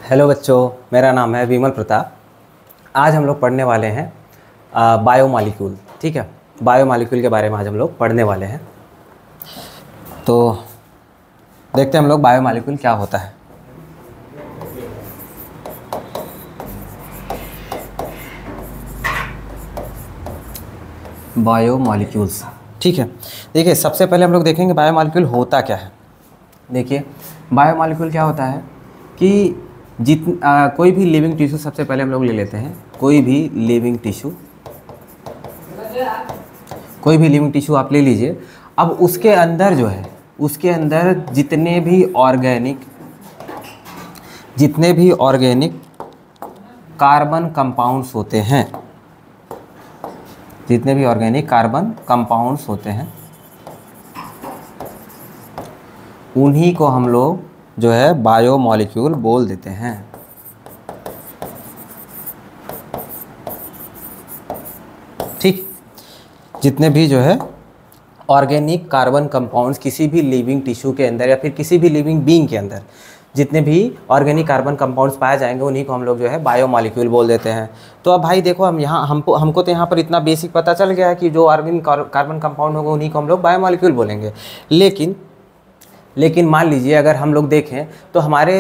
Hello बच्चों, मेरा नाम है विमल प्रताप। आज हम लोग पढ़ने वाले हैं बायोमॉलिक्यूल। ठीक है, बायोमॉलिक्यूल के बारे में आज हम लोग पढ़ने वाले हैं। तो देखते हैं हम लोग बायोमॉलिक्यूल क्या होता है। बायोमॉलिक्यूल्स, ठीक है। देखिए, सबसे पहले हम लोग देखेंगे बायोमॉलिक्यूल होता क्या है। देखिए, बायोमॉलिक्यूल क्या होता है कि कोई भी लिविंग टिश्यू, सबसे पहले हम लोग ले लेते हैं कोई भी लिविंग टिश्यू आप ले लीजिए। अब उसके अंदर जो है, उसके अंदर जितने भी ऑर्गेनिक कार्बन कंपाउंड्स होते हैं, उन्हीं को हम लोग जो है बायोमॉलिक्यूल बोल देते हैं। ठीक, जितने भी जो है ऑर्गेनिक कार्बन कंपाउंड्स किसी भी लिविंग टिश्यू के अंदर या फिर किसी भी लिविंग बीइंग के अंदर जितने भी ऑर्गेनिक कार्बन कंपाउंड्स पाए जाएंगे, उन्हीं को हम लोग जो है बायोमॉलिक्यूल बोल देते हैं। तो अब भाई देखो, हमको तो यहाँ पर इतना बेसिक पता चल गया है कि जो ऑर्गेनिक कार्बन कंपाउंड होगा उन्हीं को हम लोग बायोमॉलिक्यूल बोलेंगे। लेकिन मान लीजिए अगर हम लोग देखें तो हमारे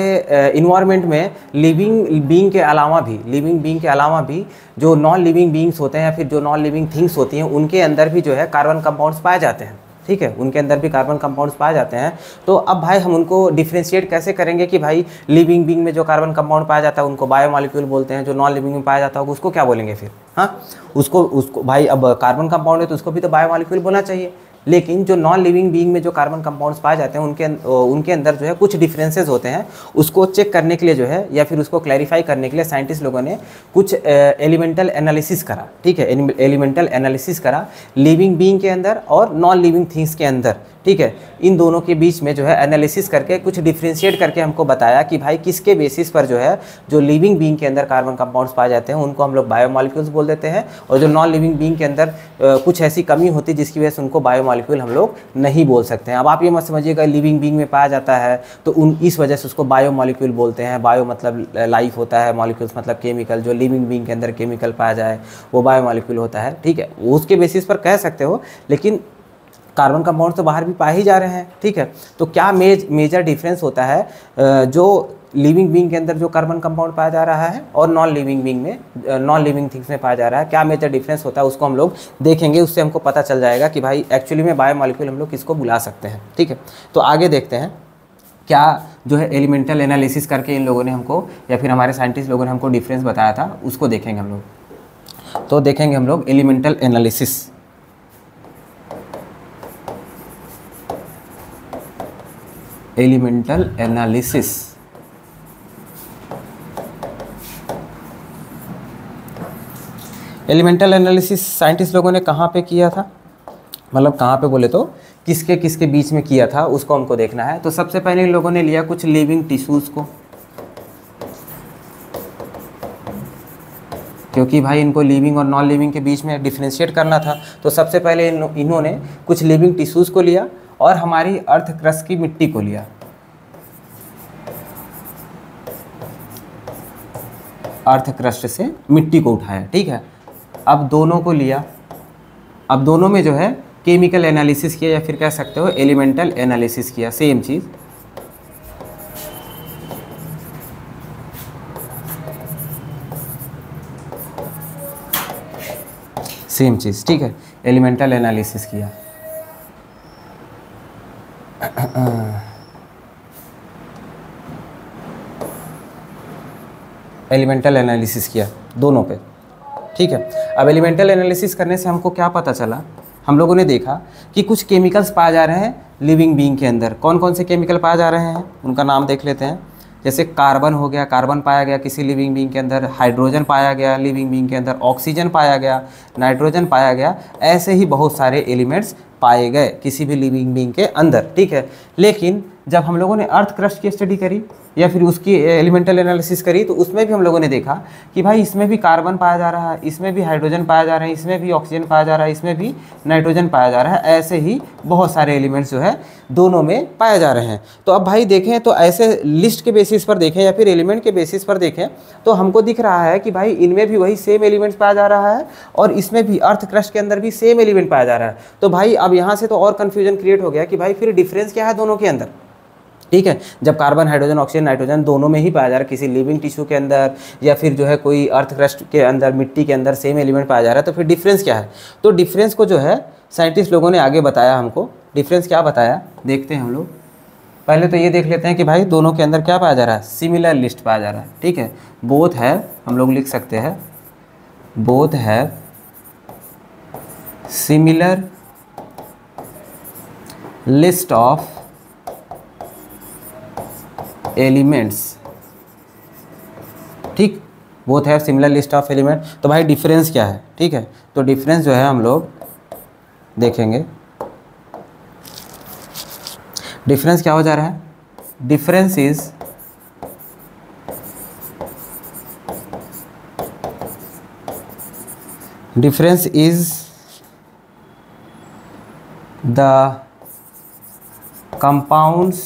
इन्वायरमेंट में लिविंग बीइंग के अलावा भी जो नॉन लिविंग बीइंग्स होते हैं या फिर जो नॉन लिविंग थिंग्स होती हैं, उनके अंदर भी जो है कार्बन कंपाउंड्स पाए जाते हैं। ठीक है, उनके अंदर भी कार्बन कंपाउंड्स पाए जाते हैं। तो अब भाई हम उनको डिफ्रेंशिएट कैसे करेंगे कि भाई लिविंग बीइंग में जो कार्बन कंपाउंड पाया जाता है उनको बायोमॉलिक्यूल बोलते हैं, जो नॉन लिविंग में पाया जाता होगा उसको क्या बोलेंगे फिर? हाँ, उसको भाई, अब कार्बन कंपाउंड है तो उसको भी तो बायोमॉलिक्यूल बोलना चाहिए। लेकिन जो नॉन लिविंग बीइंग में जो कार्बन कंपाउंड्स पाए जाते हैं उनके अंदर जो है कुछ डिफरेंसेस होते हैं। उसको चेक करने के लिए जो है या फिर उसको क्लैरिफाई करने के लिए साइंटिस्ट लोगों ने कुछ एलिमेंटल एनालिसिस करा। ठीक है, एलिमेंटल एनालिसिस करा लिविंग बीइंग के अंदर और नॉन लिविंग थिंग्स के अंदर। ठीक है, इन दोनों के बीच में जो है एनालिसिस करके कुछ डिफ्रेंशिएट करके हमको बताया कि भाई किसके बेसिस पर जो है जो लिविंग बीइंग के अंदर कार्बन कंपाउंड्स पाए जाते हैं उनको हम लोग बायोमॉलिक्यूल्स बोल देते हैं, और जो नॉन लिविंग बीइंग के अंदर कुछ ऐसी कमी होती है जिसकी वजह से उनको बायोमॉलिक्यूल हम लोग नहीं बोल सकते हैं। अब आप ये मत समझिएगा लिविंग बीइंग में पाया जाता है तो इस वजह से उसको बायोमॉलिक्यूल बोलते हैं। बायो मतलब लाइफ होता है, मॉलिक्यूल्स मतलब केमिकल, जो लिविंग बीइंग के अंदर केमिकल पाया जाए वो बायोमॉलिक्यूल होता है। ठीक है, उसके बेसिस पर कह सकते हो, लेकिन कार्बन कंपाउंड तो बाहर भी पाए ही जा रहे हैं। ठीक है, तो क्या मेजर डिफरेंस होता है जो लिविंग बीइंग के अंदर जो कार्बन कंपाउंड पाया जा रहा है और नॉन लिविंग बीइंग में, नॉन लिविंग थिंग्स में पाया जा रहा है, क्या मेजर डिफरेंस होता है उसको हम लोग देखेंगे। उससे हमको पता चल जाएगा कि भाई एक्चुअली में बायोमॉलिक्यूल हम लोग किसको बुला सकते हैं। ठीक है, तो आगे देखते हैं क्या जो है एलिमेंटल एनालिसिस करके इन लोगों ने हमको या फिर हमारे साइंटिस्ट लोगों ने हमको डिफरेंस बताया था, उसको देखेंगे हम लोग। तो देखेंगे हम लोग elemental analysis. Elemental analysis scientist लोगों ने कहाँ पे किया था, मतलब कहाँ पे बोले तो किसके किसके बीच में किया था, उसको हमको देखना है। तो सबसे पहले इन लोगों ने लिया कुछ लिविंग टिश्यूज़ को, क्योंकि भाई इनको लिविंग और नॉन लिविंग के बीच में डिफ्रेंशिएट करना था। तो सबसे पहले इन्होंने कुछ लिविंग टिश्यूज़ को लिया और हमारी अर्थ क्रस्ट की मिट्टी को लिया। अर्थ क्रस्ट से मिट्टी को उठाया। ठीक है, अब दोनों को लिया, अब दोनों में जो है केमिकल एनालिसिस किया या फिर कह सकते हो एलिमेंटल एनालिसिस किया। सेम चीज़। ठीक है, एलिमेंटल एनालिसिस किया। एलिमेंटल एनालिसिस किया दोनों पे। ठीक है, अब एलिमेंटल एनालिसिस करने से हमको क्या पता चला, हम लोगों ने देखा कि कुछ केमिकल्स पाए जा रहे हैं लिविंग बीइंग के अंदर। कौन कौन से केमिकल पाए जा रहे हैं उनका नाम देख लेते हैं। जैसे कार्बन हो गया, कार्बन पाया गया किसी लिविंग बीइंग के अंदर, हाइड्रोजन पाया गया लिविंग बीइंग के अंदर, ऑक्सीजन पाया गया, नाइट्रोजन पाया गया, ऐसे ही बहुत सारे एलिमेंट्स पाए गए किसी भी लिविंग बीइंग के अंदर। ठीक है, लेकिन जब हम लोगों ने अर्थ क्रस्ट की स्टडी करी या फिर उसकी एलिमेंटल एनालिसिस करी तो उसमें भी हम लोगों ने देखा कि भाई इसमें भी कार्बन पाया जा रहा है, इसमें भी हाइड्रोजन पाया जा रहा है, इसमें भी ऑक्सीजन पाया जा रहा है, इसमें भी नाइट्रोजन पाया जा रहा है। ऐसे ही बहुत सारे एलिमेंट्स जो है दोनों में पाए जा रहे हैं। तो अब भाई देखें तो ऐसे लिस्ट के बेसिस पर देखें या फिर एलिमेंट के बेसिस पर देखें तो हमको दिख रहा है कि भाई इनमें भी वही सेम एलिमेंट्स पाया जा रहा है और इसमें भी अर्थ क्रस्ट के अंदर भी सेम एलिमेंट पाया जा रहा है। तो भाई अब यहाँ से तो और कन्फ्यूजन क्रिएट हो गया कि भाई फिर डिफरेंस क्या है दोनों के अंदर। ठीक है, जब कार्बन हाइड्रोजन ऑक्सीजन नाइट्रोजन दोनों में ही पाया जा रहा है, किसी लिविंग टिश्यू के अंदर या फिर जो है कोई अर्थ क्रस्ट के अंदर मिट्टी के अंदर सेम एलिमेंट पाया जा रहा है, तो फिर डिफरेंस क्या है। तो डिफरेंस को जो है साइंटिस्ट लोगों ने आगे बताया हमको। डिफरेंस क्या बताया देखते हैं हम लोग। पहले तो ये देख लेते हैं कि भाई दोनों के अंदर क्या पाया जा रहा है, सिमिलर लिस्ट पाया जा रहा है। ठीक है, बोथ है, हम लोग लिख सकते हैं बोथ है सिमिलर लिस्ट ऑफ एलिमेंट्स। ठीक, बोथ है सिमिलर लिस्ट ऑफ एलिमेंट। तो भाई डिफरेंस क्या है। ठीक है, तो डिफरेंस जो है हम लोग देखेंगे। डिफरेंस क्या हो जा रहा है, difference is the compounds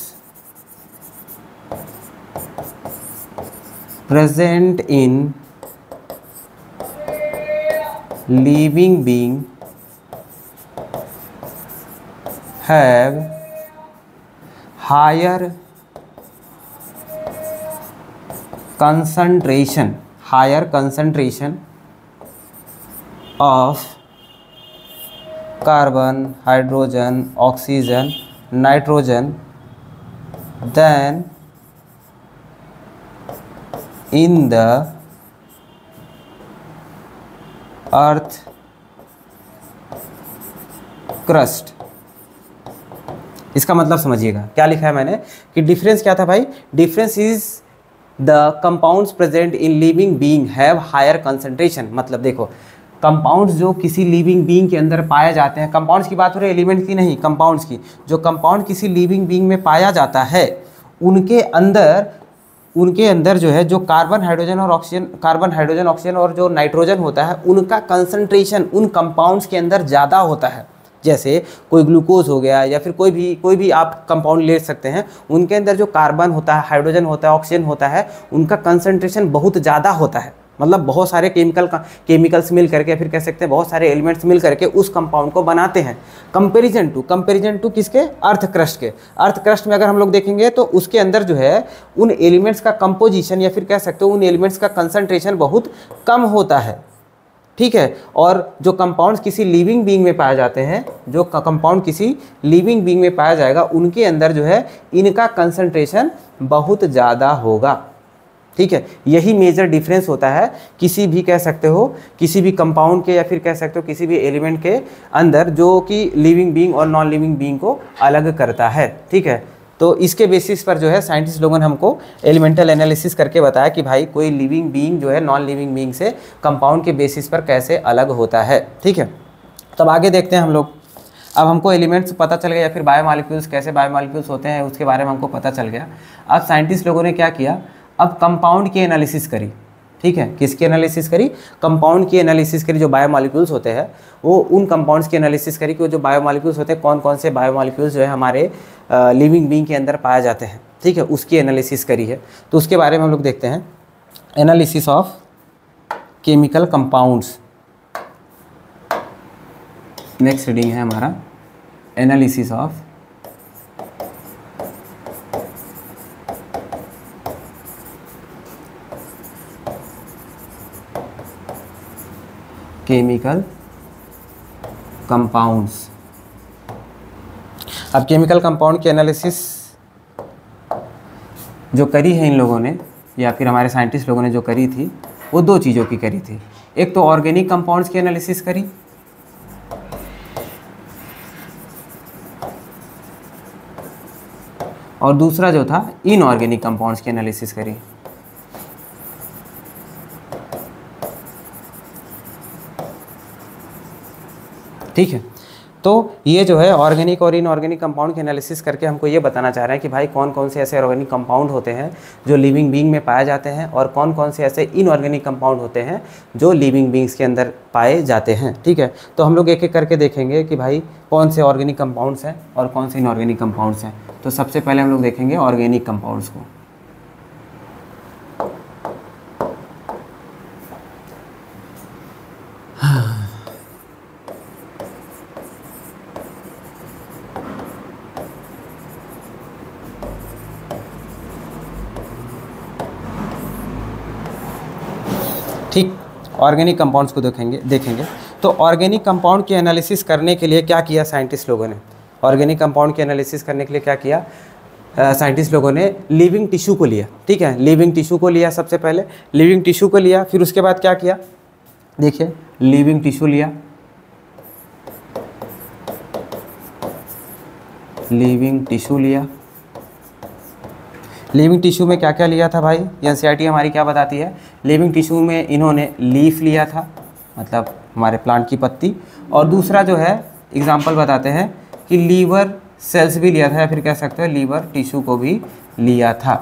present in living being have higher concentration of carbon, hydrogen, oxygen, nitrogen than in the earth crust। इसका मतलब समझिएगा क्या लिखा है मैंने कि डिफरेंस क्या था भाई, difference is the compounds present in living being have higher concentration. मतलब देखो कंपाउंड्स जो किसी लिविंग बीइंग के अंदर पाए जाते हैं, कंपाउंड्स की बात हो रही है एलिमेंट्स की नहीं, कंपाउंड्स की, जो कंपाउंड किसी लिविंग बीइंग में पाया जाता है उनके अंदर जो है जो कार्बन हाइड्रोजन ऑक्सीजन और जो नाइट्रोजन होता है उनका कंसंट्रेशन उन कंपाउंड्स के अंदर ज़्यादा होता है। जैसे कोई ग्लूकोज हो गया या फिर कोई भी आप कंपाउंड ले सकते हैं, उनके अंदर जो कार्बन होता है, हाइड्रोजन होता है, ऑक्सीजन होता है, उनका कंसंट्रेशन बहुत ज़्यादा होता है। मतलब बहुत सारे केमिकल्स मिल करके, फिर कह सकते हैं बहुत सारे एलिमेंट्स मिल करके उस कंपाउंड को बनाते हैं। कंपैरिजन टू किसके, अर्थ क्रस्ट के। अर्थ क्रस्ट में अगर हम लोग देखेंगे तो उसके अंदर जो है उन एलिमेंट्स का कंपोजिशन या फिर कह सकते हो उन एलिमेंट्स का कंसंट्रेशन बहुत कम होता है। ठीक है, और जो कंपाउंड्स किसी लिविंग बीइंग में पाए जाते हैं, जो कंपाउंड किसी लिविंग बीइंग में पाया जाएगा उनके अंदर जो है इनका कंसंट्रेशन बहुत ज़्यादा होगा। ठीक है, यही मेजर डिफरेंस होता है किसी भी कह सकते हो किसी भी कंपाउंड के या फिर कह सकते हो किसी भी एलिमेंट के अंदर, जो कि लिविंग बीइंग और नॉन लिविंग बीइंग को अलग करता है। ठीक है, तो इसके बेसिस पर जो है साइंटिस्ट लोगों ने हमको एलिमेंटल एनालिसिस करके बताया कि भाई कोई लिविंग बीइंग जो है नॉन लिविंग बीइंग से कंपाउंड के बेसिस पर कैसे अलग होता है। ठीक है, तब आगे देखते हैं हम लोग। अब हमको एलिमेंट्स पता चल गया या फिर बायोमॉलिक्यूल्स कैसे बायोमॉलिक्यूल्स होते हैं उसके बारे में हमको पता चल गया। अब साइंटिस्ट लोगों ने क्या किया, अब कंपाउंड की एनालिसिस करी। ठीक है, किसकी एनालिसिस करी, कंपाउंड की एनालिसिस करी। जो बायोमॉलिक्यूल्स होते हैं वो उन कंपाउंड्स की एनालिसिस करी कि वो जो बायोमॉलिक्यूल्स होते हैं कौन कौन से बायोमॉलिक्यूल्स जो है हमारे लिविंग बीइंग के अंदर पाए जाते हैं। ठीक है, उसकी एनालिसिस करी है। तो उसके बारे में हम लोग देखते हैं, analysis of chemical compounds. Next reading है हमारा एनालिसिस ऑफ केमिकल कंपाउंड्स। अब केमिकल कंपाउंड की एनालिसिस जो करी है इन लोगों ने या फिर हमारे साइंटिस्ट लोगों ने जो करी थी वो दो चीज़ों की करी थी। एक तो ऑर्गेनिक कंपाउंड्स की एनालिसिस करी और दूसरा जो था इनऑर्गेनिक कंपाउंड्स की एनालिसिस करी। ठीक है, तो ये जो है ऑर्गेनिक और इनऑर्गेनिक कंपाउंड के एनालिसिस करके हमको ये बताना चाह रहे हैं कि भाई कौन कौन से ऐसे ऑर्गेनिक कंपाउंड होते हैं जो लिविंग बीइंग में पाए जाते हैं और कौन कौन से ऐसे इनऑर्गेनिक कंपाउंड होते हैं जो लिविंग बीइंग्स के अंदर पाए जाते हैं। ठीक है, तो हम लोग एक एक करके देखेंगे कि भाई कौन से ऑर्गेनिक कंपाउंड्स हैं और कौन से इनऑर्गेनिक कंपाउंड्स हैं। तो सबसे पहले हम लोग देखेंगे ऑर्गेनिक कंपाउंड्स को। ठीक, ऑर्गेनिक कंपाउंड्स को देखेंगे। तो ऑर्गेनिक कंपाउंड की एनालिसिस करने के लिए क्या किया साइंटिस्ट लोगों ने? ऑर्गेनिक कंपाउंड की एनालिसिस करने के लिए क्या किया साइंटिस्ट लोगों ने? लिविंग टिश्यू को लिया। ठीक है, लिविंग टिश्यू को लिया, सबसे पहले लिविंग टिश्यू को लिया, फिर उसके बाद क्या किया? देखिए, लिविंग टिश्यू लिया, लिविंग टिश्यू लिया। लिविंग टिश्यू में क्या क्या लिया था भाई? एनसीईआरटी हमारी क्या बताती है? लिविंग टिश्यू में इन्होंने लीफ लिया था, मतलब हमारे प्लांट की पत्ती, और दूसरा जो है एग्जाम्पल बताते हैं कि लीवर सेल्स भी लिया था, या फिर कह सकते हैं लीवर टिश्यू को भी लिया था।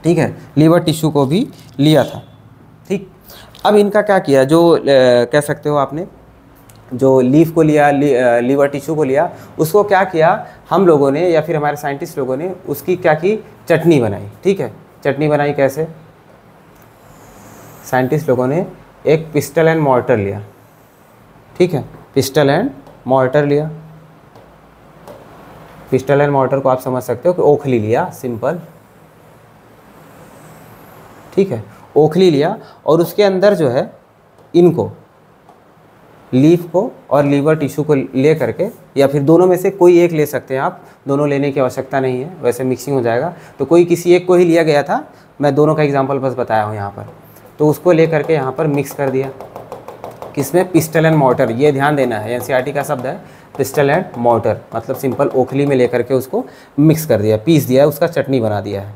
ठीक है, लीवर टिश्यू को भी लिया था। ठीक, अब इनका क्या किया? जो कह सकते हो आपने जो लीफ को लिया, लीवर टिश्यू को लिया, उसको क्या किया हम लोगों ने या फिर हमारे साइंटिस्ट लोगों ने? उसकी क्या की? चटनी बनाई। ठीक है, चटनी बनाई कैसे? साइंटिस्ट लोगों ने एक पिस्टल एंड मॉर्टर लिया। ठीक है, पिस्टल एंड मॉर्टर लिया। पिस्टल एंड मॉर्टर को आप समझ सकते हो कि ओखली लिया, सिंपल। ठीक है, ओखली लिया और उसके अंदर जो है इनको, लीफ को और लीवर टिश्यू को ले करके, या फिर दोनों में से कोई एक ले सकते हैं आप, दोनों लेने की आवश्यकता नहीं है, वैसे मिक्सिंग हो जाएगा, तो कोई किसी एक को ही लिया गया था, मैं दोनों का एग्जांपल बस बताया हूँ यहाँ पर। तो उसको ले करके यहाँ पर मिक्स कर दिया, किसमें? Pistol and mortar. ये ध्यान देना है, एनसीईआरटी का शब्द है पिस्टल एंड मॉर्टर, मतलब सिंपल ओखली में ले करके उसको मिक्स कर दिया, पीस दिया है, उसका चटनी बना दिया है।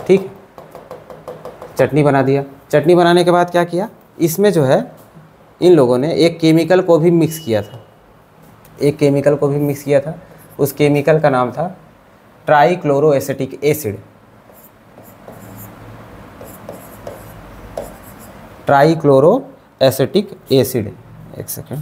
ठीक, चटनी बना दिया। चटनी बनाने के बाद क्या किया? इसमें जो है इन लोगों ने एक केमिकल को भी मिक्स किया था, एक केमिकल को भी मिक्स किया था। उस केमिकल का नाम था ट्राइक्लोरोएसिटिक एसिड। ट्राइक्लोरोएसिटिक एसिड, एक सेकेंड,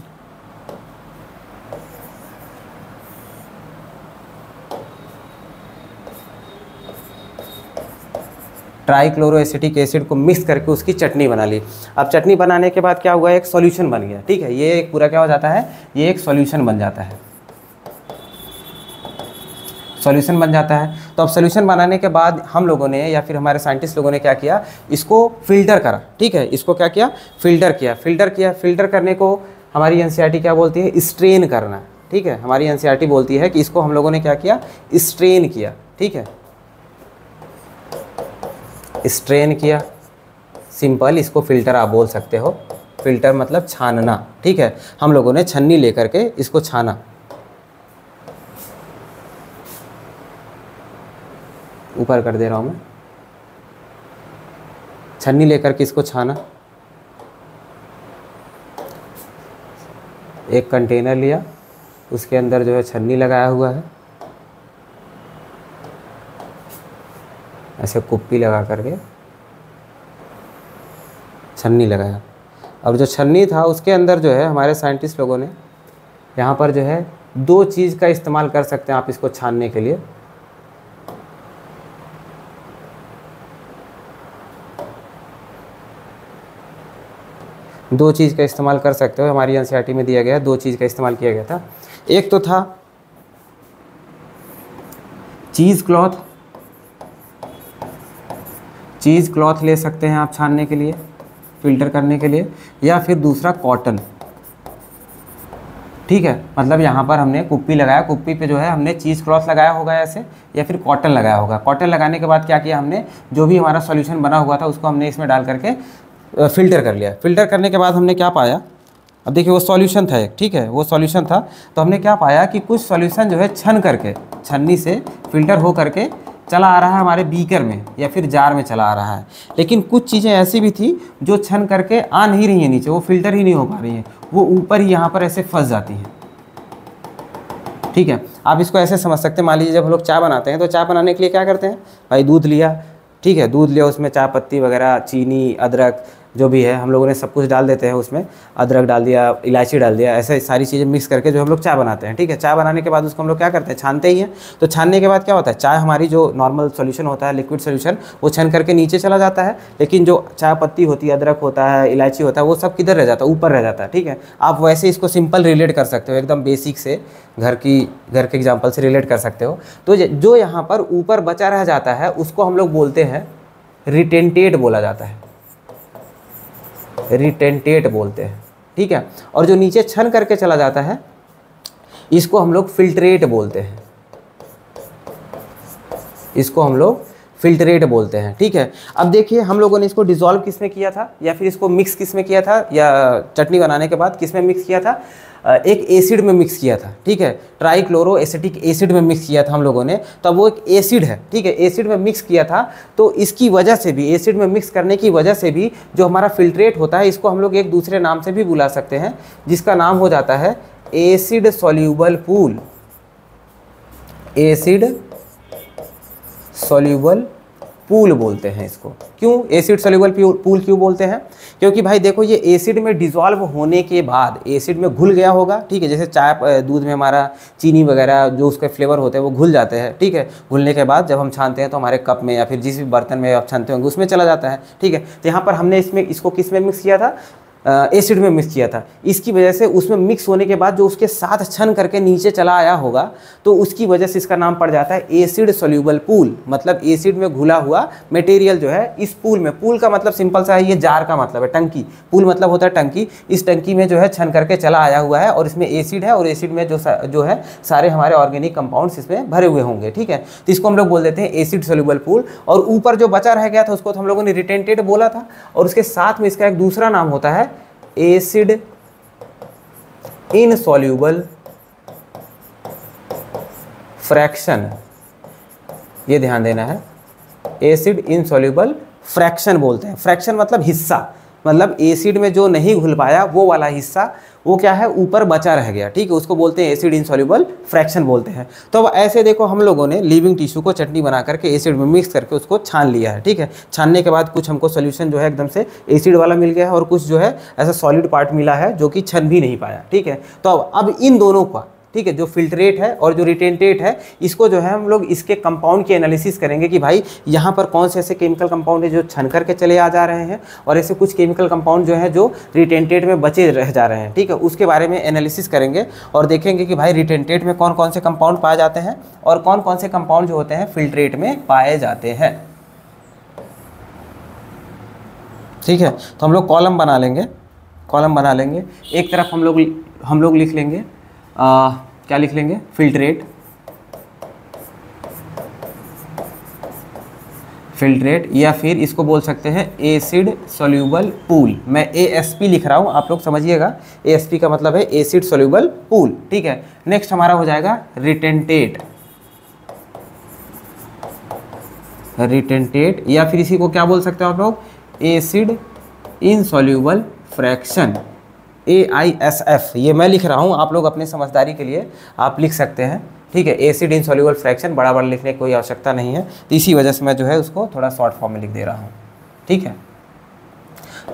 ट्राइक्लोरोएसिटिक एसिड को मिक्स करके उसकी चटनी बना ली। अब चटनी बनाने के बाद क्या हुआ? एक सॉल्यूशन बन गया। ठीक है, ये एक पूरा क्या हो जाता है? ये एक सॉल्यूशन बन जाता है, सॉल्यूशन बन जाता है। तो अब सॉल्यूशन बनाने के बाद हम लोगों ने या फिर हमारे साइंटिस्ट लोगों ने क्या किया? इसको फिल्टर करा। ठीक है, इसको क्या किया? फिल्टर किया। फिल्टर करने को हमारी एनसीईआरटी क्या बोलती है? स्ट्रेन करना। ठीक है, हमारी एनसीईआरटी बोलती है कि इसको हम लोगों ने क्या किया? स्ट्रेन किया। ठीक है, स्ट्रेन किया, सिंपल, इसको फिल्टर आप बोल सकते हो। फिल्टर मतलब छानना। ठीक है, हम लोगों ने छन्नी लेकर के इसको छाना, ऊपर कर दे रहा हूं मैं, छन्नी लेकर के इसको छाना। एक कंटेनर लिया, उसके अंदर जो है छन्नी लगाया हुआ है, ऐसे कुप्पी लगा करके छन्नी लगाया। और जो छन्नी था उसके अंदर जो है हमारे साइंटिस्ट लोगों ने यहाँ पर जो है दो चीज़ का इस्तेमाल कर सकते हैं आप इसको छानने के लिए। दो चीज़ का इस्तेमाल कर सकते हो, हमारी एनसीईआरटी में दिया गया, दो चीज़ का इस्तेमाल किया गया था। एक तो था चीज़ क्लॉथ, चीज़ क्लॉथ ले सकते हैं आप छानने के लिए, फिल्टर करने के लिए, या फिर दूसरा कॉटन। ठीक है, मतलब यहाँ पर हमने कुप्पी लगाया, कुप्पी पे जो है हमने चीज़ क्लॉथ लगाया होगा ऐसे, या फिर कॉटन लगाया होगा। कॉटन लगाने के बाद क्या किया हमने? जो भी हमारा सॉल्यूशन बना हुआ था उसको हमने इसमें डाल करके फ़िल्टर कर लिया। फ़िल्टर करने के बाद हमने क्या पाया? अब देखिए वो सॉल्यूशन था एक, ठीक है, वो सॉल्यूशन था, तो हमने क्या पाया कि कुछ सॉल्यूशन जो है छन करके, छन्नी से फिल्टर हो करके चला आ रहा है हमारे बीकर में या फिर जार में चला आ रहा है, लेकिन कुछ चीज़ें ऐसी भी थी जो छन करके आ नहीं रही हैं नीचे, वो फिल्टर ही नहीं हो पा रही हैं, वो ऊपर ही यहाँ पर ऐसे फंस जाती हैं। ठीक है, आप इसको ऐसे समझ सकते हैं, मान लीजिए जब हम लोग चाय बनाते हैं तो चाय बनाने के लिए क्या करते हैं भाई, दूध लिया, ठीक है, दूध लिया, उसमें चाय पत्ती वगैरह, चीनी, अदरक जो भी है हम लोगों ने सब कुछ डाल देते हैं, उसमें अदरक डाल दिया, इलायची डाल दिया, ऐसे सारी चीज़ें मिक्स करके जो हम लोग चाय बनाते हैं। ठीक है, चाय बनाने के बाद उसको हम लोग क्या करते हैं, छानते ही हैं। तो छानने के बाद क्या होता है, चाय हमारी जो नॉर्मल सॉल्यूशन होता है, लिक्विड सॉल्यूशन, वो छन करके नीचे चला जाता है, लेकिन जो चाय पत्ती होती है, अदरक होता है, इलायची होता है, वो सब किधर रह जाता है, ऊपर रह जाता है। ठीक है, आप वैसे इसको सिंपल रिलेट कर सकते हो, एकदम बेसिक से घर के एग्जाम्पल से रिलेट कर सकते हो। तो जो यहाँ पर ऊपर बचा रह जाता है उसको हम लोग बोलते हैं रिटेंटेट बोला जाता है, रिटेंटेट बोलते हैं। ठीक है, और जो नीचे छन करके चला जाता है इसको हम लोग फिल्ट्रेट बोलते हैं, इसको हम लोग फिल्ट्रेट बोलते हैं। ठीक है, अब देखिए हम लोगों ने इसको डिसॉल्व किस में किया था या फिर इसको मिक्स किस में किया था, या चटनी बनाने के बाद किस में मिक्स किया था, एक एसिड में मिक्स किया था। ठीक है, ट्राइक्लोरो एसिटिक एसिड में मिक्स किया था हम लोगों ने, तब वो एक एसिड है। ठीक है, एसिड में मिक्स किया था, तो इसकी वजह से भी, एसिड में मिक्स करने की वजह से भी जो हमारा फिल्ट्रेट होता है, इसको हम लोग एक दूसरे नाम से भी बुला सकते हैं, जिसका नाम हो जाता है acid soluble pool. Acid soluble pool बोलते हैं इसको। क्यों एसिड सॉल्यूबल पूल क्यों बोलते हैं, क्योंकि भाई देखो ये एसिड में डिसॉल्व होने के बाद एसिड में घुल गया होगा। ठीक है, जैसे चाय दूध में हमारा चीनी वगैरह जो उसके फ्लेवर होते हैं वो घुल जाते हैं। ठीक है, घुलने के बाद जब हम छानते हैं तो हमारे कप में या फिर जिस भी बर्तन में आप छानते होंगे उसमें चला जाता है। ठीक है, तो यहाँ पर हमने इसको किस में मिक्स किया था, एसिड में मिक्स किया था। इसकी वजह से उसमें मिक्स होने के बाद जो उसके साथ छन करके नीचे चला आया होगा, तो उसकी वजह से इसका नाम पड़ जाता है एसिड सॉल्यूबल पूल। मतलब एसिड में घुला हुआ मटेरियल जो है इस पूल में, पूल का मतलब सिंपल सा है, ये जार का मतलब है, टंकी, पूल मतलब होता है टंकी, इस टंकी में जो है छन करके चला आया हुआ है और इसमें एसिड है, और एसिड में जो है सारे हमारे ऑर्गेनिक कंपाउंड्स इसमें भरे हुए होंगे। ठीक है, तो इसको हम लोग बोल देते हैं एसिड सॉल्यूबल पूल। और ऊपर जो बचा रह गया था उसको तो हम लोगों ने रिटेंटेट बोला था, और उसके साथ में इसका एक दूसरा नाम होता है एसिड इनसॉल्यूबल फ्रैक्शन। ये ध्यान देना है, एसिड इनसॉल्यूबल फ्रैक्शन बोलते हैं। फ्रैक्शन मतलब हिस्सा, मतलब एसिड में जो नहीं घुल पाया वो वाला हिस्सा, वो क्या है, ऊपर बचा रह गया। ठीक है, उसको बोलते हैं एसिड इनसॉल्यूबल फ्रैक्शन बोलते हैं। तो अब ऐसे देखो हम लोगों ने लिविंग टिश्यू को चटनी बना करके एसिड में मिक्स करके उसको छान लिया है। ठीक है, छानने के बाद कुछ हमको सोल्यूशन जो है एकदम से एसिड वाला मिल गया है, और कुछ जो है ऐसा सॉलिड पार्ट मिला है जो कि छन भी नहीं पाया। ठीक है, तो अब इन दोनों का, ठीक है, जो फिल्ट्रेट है और जो रिटेंटेट है, इसको जो है हम लोग इसके कंपाउंड की एनालिसिस करेंगे कि भाई यहाँ पर कौन से ऐसे केमिकल कंपाउंड है जो छन करके चले आ जा रहे हैं, और ऐसे कुछ केमिकल कंपाउंड जो है जो रिटेंटेट में बचे रह जा रहे हैं। ठीक है, उसके बारे में एनालिसिस करेंगे और देखेंगे कि भाई रिटेंटेट में कौन कौन से कंपाउंड पाए जाते हैं और कौन कौन से कंपाउंड जो होते हैं फिल्ट्रेट में पाए जाते हैं। ठीक है, तो हम लोग कॉलम बना लेंगे। एक तरफ हम लोग लिख लेंगे क्या लिख लेंगे, फिल्ट्रेट, या फिर इसको बोल सकते हैं एसिड सॉल्यूबल पूल। मैं ASP लिख रहा हूँ, आप लोग समझिएगा, ASP का मतलब है एसिड सॉल्यूबल पूल। ठीक है, नेक्स्ट हमारा हो जाएगा रिटेंटेट, या फिर इसी को क्या बोल सकते हो आप लोग, एसिड इनसॉल्यूबल फ्रैक्शन, AISF। ये मैं लिख रहा हूँ, आप लोग अपने समझदारी के लिए आप लिख सकते हैं। ठीक है, एसिड इनसॉल्यूबल फ्रैक्शन, बड़ा बड़ा लिखने की कोई आवश्यकता नहीं है, तो इसी वजह से मैं जो है उसको थोड़ा शॉर्ट फॉर्म में लिख दे रहा हूँ। ठीक है,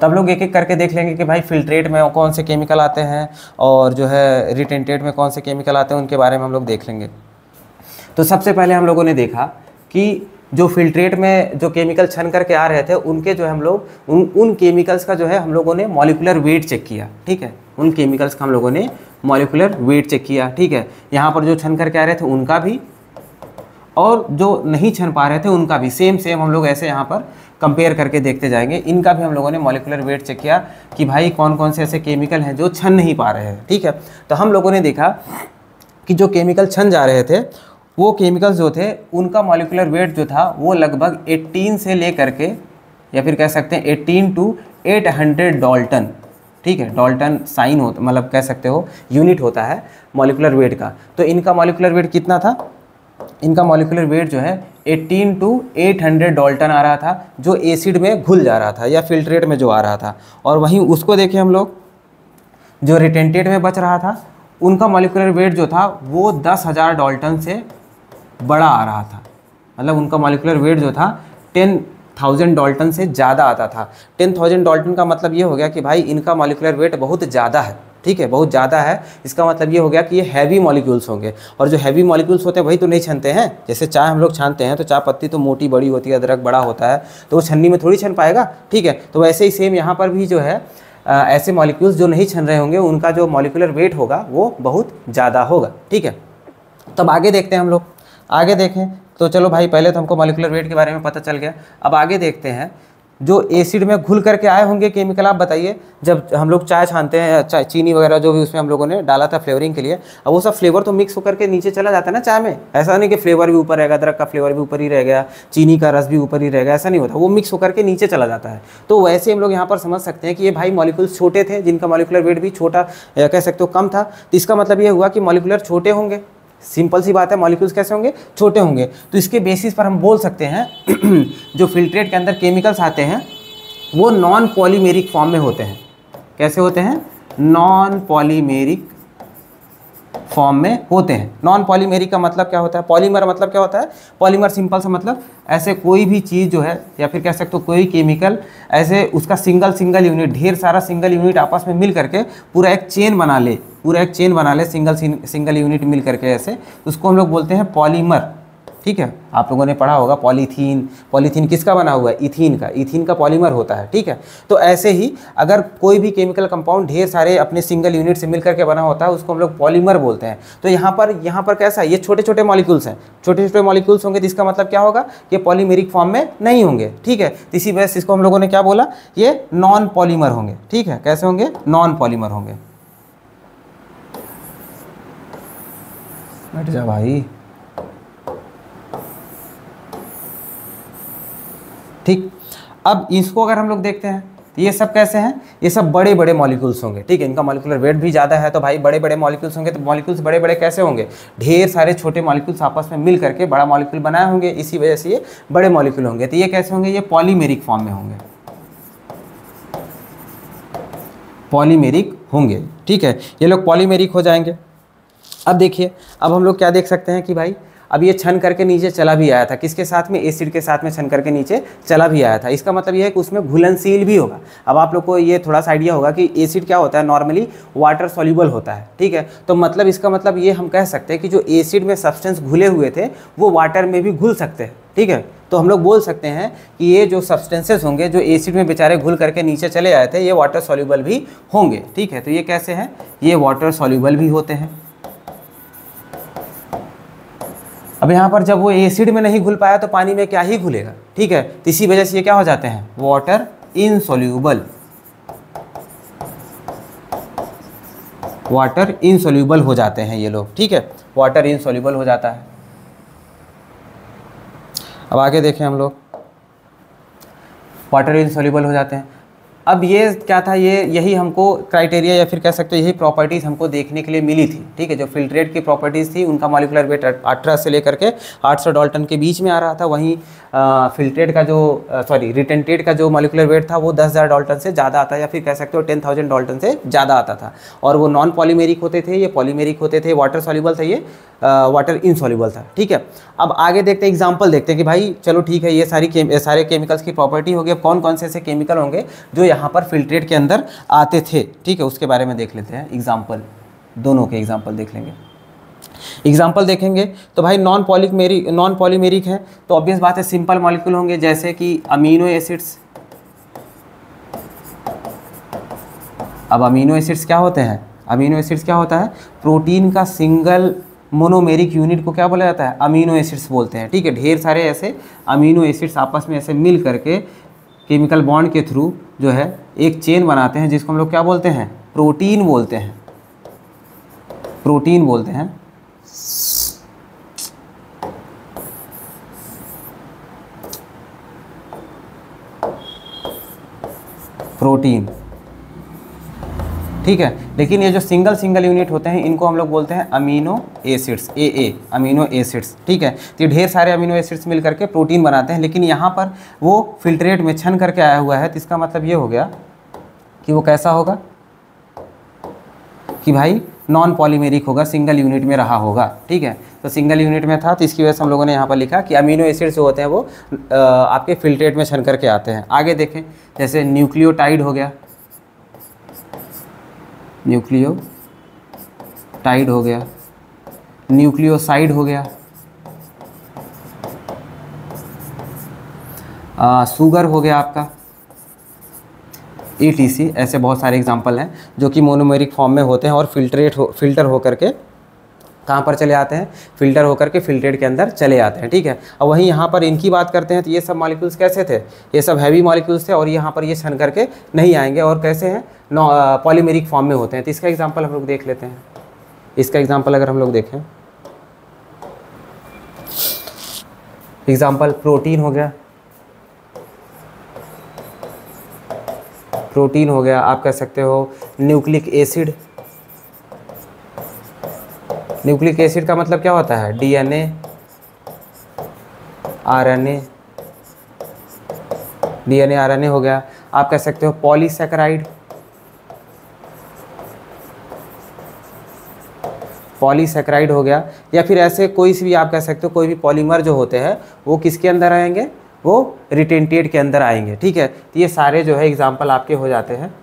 तब लोग एक एक करके देख लेंगे कि भाई फिल्ट्रेट में कौन से केमिकल आते हैं और जो है रिटेंटेट में कौन से केमिकल आते हैं, उनके बारे में हम लोग देख लेंगे। तो सबसे पहले हम लोगों ने देखा कि जो फिल्ट्रेट में जो केमिकल छन करके आ रहे थे, उनके जो है हम लोग उन केमिकल्स का जो है हम लोगों ने मॉलिक्यूलर वेट चेक किया। ठीक है, उन केमिकल्स का हम लोगों ने मॉलिक्यूलर वेट चेक किया। ठीक है, यहाँ पर जो छन करके आ रहे थे उनका भी, और जो नहीं छन पा रहे थे उनका भी सेम हम लोग ऐसे यहाँ पर कंपेयर करके देखते जाएंगे। इनका भी हम लोगों ने मॉलिक्यूलर वेट चेक किया कि भाई कौन कौन से ऐसे केमिकल हैं जो छन नहीं पा रहे हैं। ठीक है, तो हम लोगों ने देखा कि जो केमिकल छन जा रहे थे वो केमिकल्स जो थे उनका मॉलिक्यूलर वेट जो था वो लगभग 18 से लेकर के, या फिर कह सकते हैं 18 to 800 डाल्टन। ठीक है, डाल्टन साइन होता, मतलब कह सकते हो यूनिट होता है मॉलिक्यूलर वेट का। तो इनका मॉलिक्यूलर वेट कितना था, इनका मॉलिक्यूलर वेट जो है 18 to 800 डाल्टन आ रहा था, जो एसिड में घुल जा रहा था या फिल्ट्रेट में जो आ रहा था। और वहीं उसको देखें हम लोग, जो रिटेंटेट में बच रहा था, उनका मॉलिक्यूलर वेट जो था वो 10,000 डाल्टन से बड़ा आ रहा था। मतलब उनका मॉलिक्यूलर वेट जो था 10,000 डाल्टन से ज़्यादा आता था। 10,000 डाल्टन का मतलब ये हो गया कि भाई इनका मॉलिक्यूलर वेट बहुत ज़्यादा है, ठीक है, बहुत ज़्यादा है। इसका मतलब ये हो गया कि ये हैवी मॉलिक्यूल्स होंगे, और जो हैवी मॉलिक्यूल्स होते हैं वही तो नहीं छनते हैं। जैसे चाय हम लोग छानते हैं तो चाय पत्ती तो मोटी बड़ी होती है, अदरक बड़ा होता है, तो वो छन्नी में थोड़ी छन पाएगा, ठीक है। तो वैसे ही सेम यहाँ पर भी जो है ऐसे मॉलिक्यूल्स जो नहीं छन रहे होंगे उनका जो मॉलिक्यूलर वेट होगा वो बहुत ज़्यादा होगा, ठीक है। तब आगे देखते हैं हम लोग, आगे देखें तो चलो भाई, पहले तो हमको मॉलिक्यूलर वेट के बारे में पता चल गया। अब आगे देखते हैं जो एसिड में घुल करके आए होंगे केमिकल, आप बताइए। जब हम लोग चाय छानते हैं, चाय चीनी वगैरह जो भी उसमें हम लोगों ने डाला था फ्लेवरिंग के लिए, अब वो सब फ्लेवर तो मिक्स होकर के नीचे चला जाता है ना चाय में। ऐसा नहीं कि फ्लेवर भी ऊपर रहेगा, अदरक का फ्लेवर भी ऊपर ही रह गया, चीनी का रस भी ऊपर ही रह गया, ऐसा नहीं होता, वो मिक्स होकर के नीचे चला जाता है। तो वैसे हम लोग यहाँ पर समझ सकते हैं कि ये भाई मॉलिक्यूल्स छोटे थे, जिनका मॉलिक्यूलर वेट भी छोटा कह सकते हो कम था। तो इसका मतलब ये हुआ कि मॉलिक्यूलर छोटे होंगे, सिंपल सी बात है, मॉलिक्यूल्स कैसे होंगे, छोटे होंगे। तो इसके बेसिस पर हम बोल सकते हैं जो फिल्ट्रेट के अंदर केमिकल्स आते हैं वो नॉन पॉलीमेरिक फॉर्म में होते हैं। कैसे होते हैं? नॉन पॉलीमेरिक फॉर्म में होते हैं। नॉन पॉलीमेरिक का मतलब क्या होता है? पॉलीमर मतलब क्या होता है? पॉलीमर सिंपल सा मतलब ऐसे कोई भी चीज़ जो है, या फिर कह सकते हो कोई केमिकल, ऐसे उसका सिंगल यूनिट, ढेर सारा सिंगल यूनिट आपस में मिल करके पूरा एक चेन बना ले, सिंगल यूनिट मिल करके ऐसे, उसको हम लोग बोलते हैं पॉलीमर, ठीक है। आप लोगों ने पढ़ा होगा पॉलीथीन किसका बना हुआ है? इथीन का पॉलीमर होता है, ठीक है। तो ऐसे ही अगर कोई भी केमिकल कंपाउंड ढेर सारे अपने सिंगल यूनिट से मिलकर के बना होता है, उसको हम लोग पॉलीमर बोलते हैं। तो यहाँ पर कैसा है, ये छोटे छोटे मॉलिक्यूल्स हैं, छोटे छोटे मॉलिक्यूल्स होंगे, तो इसका मतलब क्या होगा, ये पॉलीमेरिक फॉर्म में नहीं होंगे, ठीक है। तो इसी वजह से इसको हम लोगों ने क्या बोला, ये नॉन पॉलीमर होंगे, ठीक है। कैसे होंगे? नॉन पॉलीमर होंगे। बैठ जा भाई, ठीक। अब इसको अगर हम लोग देखते हैं तो ये सब कैसे हैं? ये सब बड़े बड़े मॉलिक्यूल्स होंगे, ठीक है। इनका मॉलिक्यूलर वेट भी ज़्यादा है, तो भाई बड़े बड़े मॉलिक्यूल्स होंगे। तो मॉलिक्यूल्स बड़े बड़े कैसे होंगे? ढेर सारे छोटे मॉलिक्यूल्स आपस में मिल करके बड़ा मॉलिक्यूल बनाए होंगे, इसी वजह से ये बड़े मॉलिक्यूल होंगे। तो ये कैसे होंगे? ये पॉलीमेरिक फॉर्म में होंगे, पॉलीमेरिक होंगे, ठीक है। ये लोग पॉलीमेरिक हो जाएंगे। अब देखिए, अब हम लोग क्या देख सकते हैं कि भाई अब ये छन करके नीचे चला भी आया था, किसके साथ में? एसिड के साथ में छन करके नीचे चला भी आया था। इसका मतलब ये है कि उसमें घुलनशील भी होगा। अब आप लोग को ये थोड़ा सा आइडिया होगा कि एसिड क्या होता है, नॉर्मली वाटर सॉल्यूबल होता है, ठीक है। तो मतलब इसका मतलब ये हम कह सकते हैं कि जो एसिड में सब्सटेंस घुले हुए थे वो वाटर में भी घुल सकते हैं, ठीक है। तो हम लोग बोल सकते हैं कि ये जो सब्सटेंसेस होंगे जो एसिड में बेचारे घुल करके नीचे चले आए थे, ये वाटर सॉल्यूबल भी होंगे, ठीक है। तो ये कैसे हैं? ये वाटर सॉल्यूबल भी होते हैं। अब यहाँ पर जब वो एसिड में नहीं घुल पाया तो पानी में क्या ही घुलेगा, ठीक है। तो इसी वजह से ये क्या हो जाते हैं? वाटर इनसॉल्यूबल, वाटर इनसॉल्यूबल हो जाते हैं ये लोग, ठीक है। वाटर इनसॉल्यूबल हो जाता है। अब आगे देखें हम लोग, वाटर इनसॉल्यूबल हो जाते हैं। अब ये क्या था, यही हमको क्राइटेरिया या फिर कह सकते हैं यही प्रॉपर्टीज़ हमको देखने के लिए मिली थी, ठीक है। जो फिल्ट्रेट की प्रॉपर्टीज़ थी, उनका मॉलिक्यूलर वेट 18 से लेकर के 800 डाल्टन के बीच में आ रहा था। वहीं फिल्ट्रेट का जो रिटेंटेट का जो मॉलिक्यूलर वेट था वो 10,000 डाल्टन से ज़्यादा आता है, या फिर कह सकते हो 10,000 डाल्टन से ज़्यादा आता था। और वो नॉन पॉलीमेरिक होते थे, ये पॉलीमेरिक होते थे। वाटर सॉल्यूबल था, ये वाटर इनसॉल्यूबल था, ठीक है। अब आगे देखते हैं, एग्जाम्पल देखते हैं कि भाई चलो ठीक है, ये सारे केमिकल्स की प्रॉपर्टी होगी। अब कौन कौन से ऐसे केमिकल होंगे जो यहाँ पर फिल्ट्रेट के अंदर आते थे, ठीक है, उसके बारे में देख लेते हैं। एग्जाम्पल, दोनों के एग्जाम्पल देख लेंगे। एग्जाम्पल देखेंगे तो भाई नॉन पॉलीमेरिक है, तो ऑब्वियस बात है सिंपल मॉलिक्यूल होंगे, जैसे कि अमीनो एसिड्स। अब अमीनो एसिड्स क्या होते हैं? अमीनो एसिड्स क्या होता है? प्रोटीन का सिंगल मोनोमेरिक यूनिट को क्या बोला जाता है? अमीनो एसिड्स बोलते हैं, ठीक है। ढेर सारे ऐसे अमीनो एसिड्स आपस में ऐसे मिल करके केमिकल बॉन्ड के थ्रू जो है एक चेन बनाते हैं, जिसको हम लोग क्या बोलते हैं? प्रोटीन बोलते हैं, प्रोटीन बोलते हैं। प्रोटीन। ठीक है। लेकिन ये जो सिंगल यूनिट होते हैं इनको हम लोग बोलते हैं अमीनो एसिड्स, ए अमीनो एसिड्स, ठीक है। तो ये ढेर सारे अमीनो एसिड्स मिल करके प्रोटीन बनाते हैं, लेकिन यहाँ पर वो फिल्ट्रेट में छन करके आया हुआ है, तो इसका मतलब ये हो गया कि वो कैसा होगा कि भाई नॉन पॉलीमेरिक होगा, सिंगल यूनिट में रहा होगा, ठीक है। तो सिंगल यूनिट में था, तो इसकी वजह से हम लोगों ने यहाँ पर लिखा कि अमीनो एसिड्स जो होते हैं वो आपके फिल्ट्रेट में छन करके आते हैं। आगे देखें, जैसे न्यूक्लियोटाइड हो गया, न्यूक्लियोटाइड हो गया, न्यूक्लियोसाइड हो गया, शुगर हो गया आपका, ETC। ऐसे बहुत सारे एग्जांपल हैं जो कि मोनोमेरिक फॉर्म में होते हैं और फिल्टर हो करके कहाँ पर चले आते हैं, फिल्टर होकर के फिल्ट्रेट के अंदर चले आते हैं, ठीक है। और वहीं यहाँ पर इनकी बात करते हैं तो ये सब मॉलिक्यूल्स कैसे थे, ये सब हैवी मॉलिक्यूल्स थे और यहाँ पर ये छन करके नहीं आएंगे और कैसे हैं, पॉलीमेरिक फॉर्म में होते हैं। तो इसका एग्जाम्पल हम लोग देख लेते हैं। इसका एग्जाम्पल अगर हम लोग देखें, एग्जाम्पल प्रोटीन हो गया, प्रोटीन हो गया, आप कह सकते हो न्यूक्लिक एसिड। न्यूक्लिक एसिड का मतलब क्या होता है, DNA, RNA, DNA RNA हो गया। आप कह सकते हो पॉलीसैकेराइड, पॉलीसैकेराइड हो गया। या फिर ऐसे कोई सी भी आप कह सकते हो, कोई भी पॉलीमर जो होते हैं वो किसके अंदर आएंगे, वो रिटेंटेट के अंदर आएंगे, ठीक है। तो ये सारे जो है एग्जाम्पल आपके हो जाते हैं,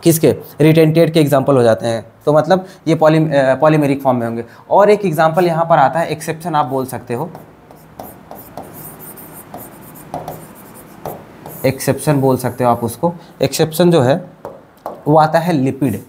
किसके, रिटेंटेट के एग्जाम्पल हो जाते हैं। तो मतलब ये पॉलीमेरिक फॉर्म में होंगे। और एक एग्जाम्पल यहाँ पर आता है, एक्सेप्शन आप बोल सकते हो, एक्सेप्शन बोल सकते हो आप उसको। एक्सेप्शन जो है वो आता है लिपिड,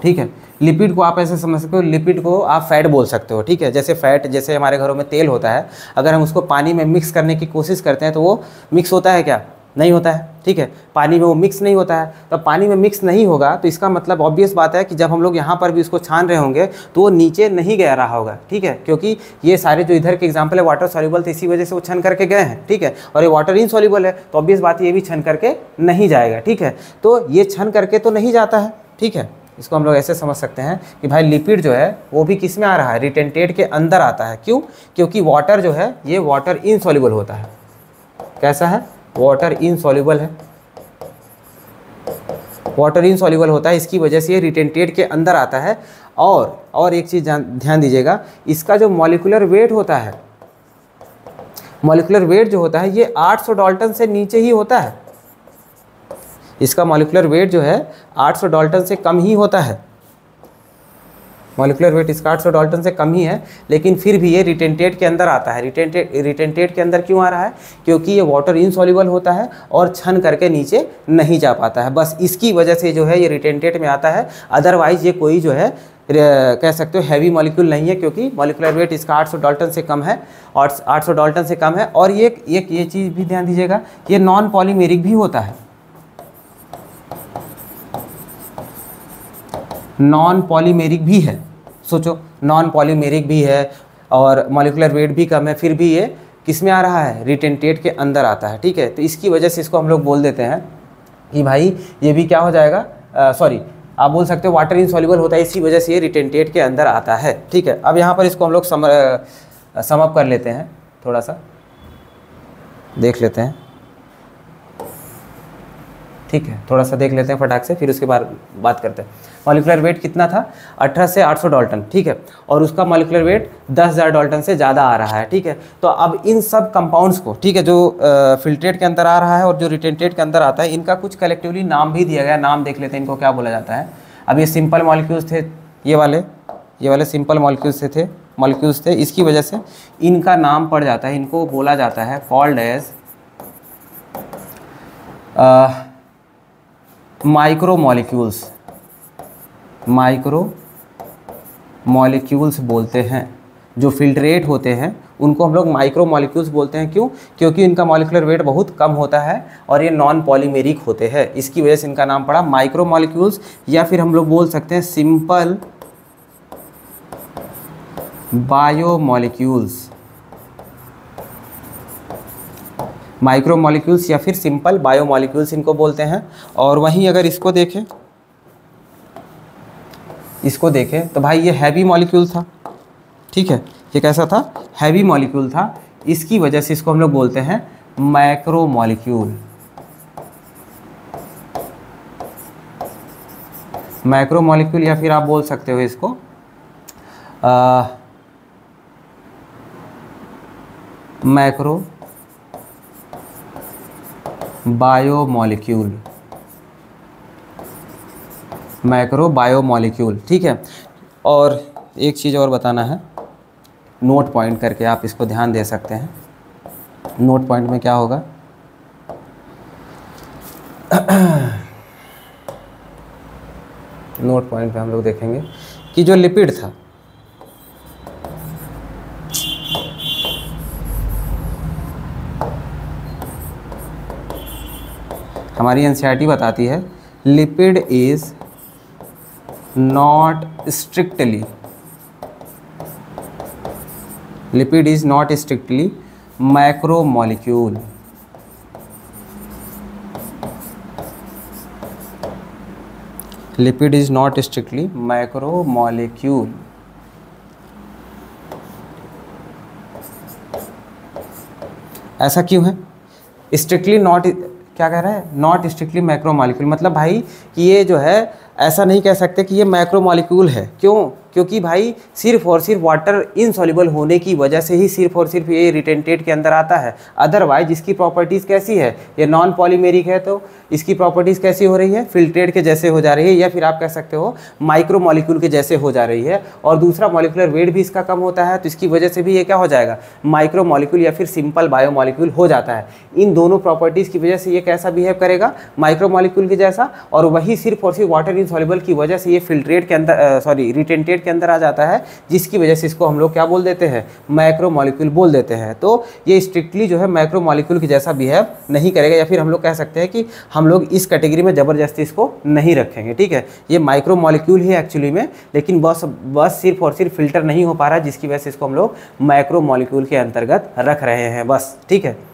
ठीक है। लिपिड को आप ऐसे समझ सकते हो, लिपिड को आप फैट बोल सकते हो, ठीक है। जैसे फैट, जैसे हमारे घरों में तेल होता है, अगर हम उसको पानी में मिक्स करने की कोशिश करते हैं तो वो मिक्स होता है क्या, नहीं होता है, ठीक है। पानी में वो मिक्स नहीं होता है। तो पानी में मिक्स नहीं होगा तो इसका मतलब ऑब्वियस बात है कि जब हम लोग यहाँ पर भी उसको छान रहे होंगे तो वो नीचे नहीं गया रहा होगा, ठीक है। क्योंकि ये सारे जो इधर के एग्जाम्पल है वाटर सॉल्युबल थे, इसी वजह से वो छन करके गए हैं, ठीक है। और ये वाटर इनसॉल्युबल है तो ऑब्वियस बात ये भी छन करके नहीं जाएगा, ठीक है। तो ये छन करके तो नहीं जाता है, ठीक है। इसको हम लोग ऐसे समझ सकते हैं कि भाई लिपिड जो है वो भी किस में आ रहा है, रिटेंटेट के अंदर आता है। क्यों, क्योंकि वाटर जो है ये वाटर इनसॉल्युबल होता है। कैसा है, वाटर इनसॉल्युबल है, वाटर इनसॉल्युबल होता है, इसकी वजह से ये रिटेंटेट के अंदर आता है। और एक चीज़ ध्यान दीजिएगा, इसका जो मॉलिक्यूलर वेट होता है, मॉलिक्यूलर वेट जो होता है ये 800 डाल्टन से नीचे ही होता है। इसका मॉलिक्यूलर वेट जो है 800 डाल्टन से कम ही होता है। मॉलिक्यूलर वेट इसका 800 डाल्टन से कम ही है, लेकिन फिर भी ये रिटेंटेट के अंदर आता है। रिटेंटेट के अंदर क्यों आ रहा है, क्योंकि ये वाटर इनसॉल्युबल होता है और छन करके नीचे नहीं जा पाता है। बस इसकी वजह से जो है ये रिटेंटेट में आता है। अदरवाइज ये कोई जो है कह सकते हो हैवी मॉलिक्यूल नहीं है, क्योंकि मॉलिक्यूलर वेट इसका 800 डाल्टन से कम है और 800 डाल्टन से कम है। और ये चीज़ भी ध्यान दीजिएगा, ये नॉन पॉलीमेरिक भी होता है, नॉन पॉलीमेरिक भी है। सोचो, नॉन पॉलीमेरिक भी है और मॉलिक्यूलर वेट भी कम है, फिर भी ये किस में आ रहा है, रिटेंटेट के अंदर आता है, ठीक है। तो इसकी वजह से इसको हम लोग बोल देते हैं कि भाई ये भी क्या हो जाएगा, सॉरी आप बोल सकते हो वाटर इनसॉल्युबल होता है, इसी वजह से ये रिटेंटेट के अंदर आता है, ठीक है। अब यहाँ पर इसको हम लोग सम अप कर लेते हैं, थोड़ा सा देख लेते हैं, ठीक है। थोड़ा सा देख लेते हैं फटाक से, फिर उसके बाद बात करते हैं। मॉलिक्यूलर वेट कितना था, 18 से 800 डाल्टन, ठीक है। और उसका मॉलिक्यूलर वेट 10,000 डाल्टन से ज़्यादा आ रहा है, ठीक है। तो अब इन सब कंपाउंड्स को, ठीक है, जो फिल्ट्रेट के अंदर आ रहा है और जो रिटेंटेट के अंदर आता है, इनका कुछ कलेक्टिवली नाम भी दिया गया। नाम देख लेते हैं इनको क्या बोला जाता है। अब ये सिंपल मॉलिक्यूल्स थे, ये वाले सिंपल मॉलिक्यूल्स थे, इसकी वजह से इनका नाम पड़ जाता है, इनको बोला जाता है कॉल्ड एज माइक्रो मॉलिक्यूल्स बोलते हैं। जो फिल्ट्रेट होते हैं उनको हम लोग माइक्रो मॉलिक्यूल्स बोलते हैं। क्यों, क्योंकि इनका मॉलिक्यूलर वेट बहुत कम होता है और ये नॉन पॉलीमेरिक होते हैं, इसकी वजह से इनका नाम पड़ा माइक्रो मॉलिक्यूल्स। या फिर हम लोग बोल सकते हैं सिंपल बायोमॉलिक्यूल्स। माइक्रो मॉलिक्यूल्स या फिर सिंपल बायोमॉलिक्यूल्स इनको बोलते हैं। और वहीं अगर इसको देखें तो भाई ये हैवी मॉलिक्यूल था, ठीक है, ये कैसा था, हैवी मॉलिक्यूल था, इसकी वजह से इसको हम लोग बोलते हैं मैक्रो मॉलिक्यूल। मैक्रो मॉलिक्यूल या फिर आप बोल सकते हो इसको मैक्रो बायोमॉलिक्यूल, मैक्रो बायोमॉलिक्यूल, ठीक है। और एक चीज़ और बताना है, नोट पॉइंट करके आप इसको ध्यान दे सकते हैं। नोट पॉइंट में क्या होगा, नोट पॉइंट पे हम लोग देखेंगे कि जो लिपिड था, हमारी एनसीईआरटी बताती है lipid is not strictly macromolecule. Lipid is not strictly macromolecule. ऐसा क्यों है? स्ट्रिक्टली नॉट, क्या कह रहा है, नॉट स्ट्रिक्टली मैक्रोमॉलिक्यूल, मतलब भाई कि ये जो है ऐसा नहीं कह सकते कि ये मैक्रोमॉलिक्यूल है। क्यों? क्योंकि भाई सिर्फ और सिर्फ वाटर इनसॉल्युबल होने की वजह से ही सिर्फ और सिर्फ ये रिटेंटेट के अंदर आता है। अदरवाइज इसकी प्रॉपर्टीज़ कैसी है, ये नॉन पॉलीमेरिक है, तो इसकी प्रॉपर्टीज़ कैसी हो रही है, फिल्ट्रेट के जैसे हो जा रही है, या फिर आप कह सकते हो माइक्रो मॉलिक्यूल के जैसे हो जा रही है। और दूसरा मॉलिकुलर वेट भी इसका कम होता है, तो इसकी वजह से भी ये क्या हो जाएगा, माइक्रो मॉलिक्यूल या फिर सिंपल बायोमॉलिक्यूल हो जाता है। इन दोनों प्रॉपर्टीज़ की वजह से ये कैसा बिहेव करेगा, माइक्रो मॉलिक्यूल के जैसा। और वही सिर्फ और सिर्फ वाटर इनसॉल्युबल की वजह से ये फिल्ट्रेट के अंदर रिटेंटेट के अंदर आ जाता है, जिसकी वजह से इसको हम लोग क्या बोल देते हैं, मैक्रो मॉलिक्यूल बोल देते हैं। तो ये स्ट्रिक्टली जो है मैक्रो मॉलिक्यूल के जैसा बिहेव नहीं करेगा, या फिर हम लोग कह सकते हैं कि हम लोग इस कैटेगरी में ज़बरदस्ती इसको नहीं रखेंगे, ठीक है। ये माइक्रो मॉलिक्यूल ही एक्चुअली में, लेकिन बस सिर्फ और सिर्फ फिल्टर नहीं हो पा रहा है, जिसकी वजह से इसको हम लोग मैक्रो मॉलिक्यूल के अंतर्गत रख रहे हैं बस, ठीक है।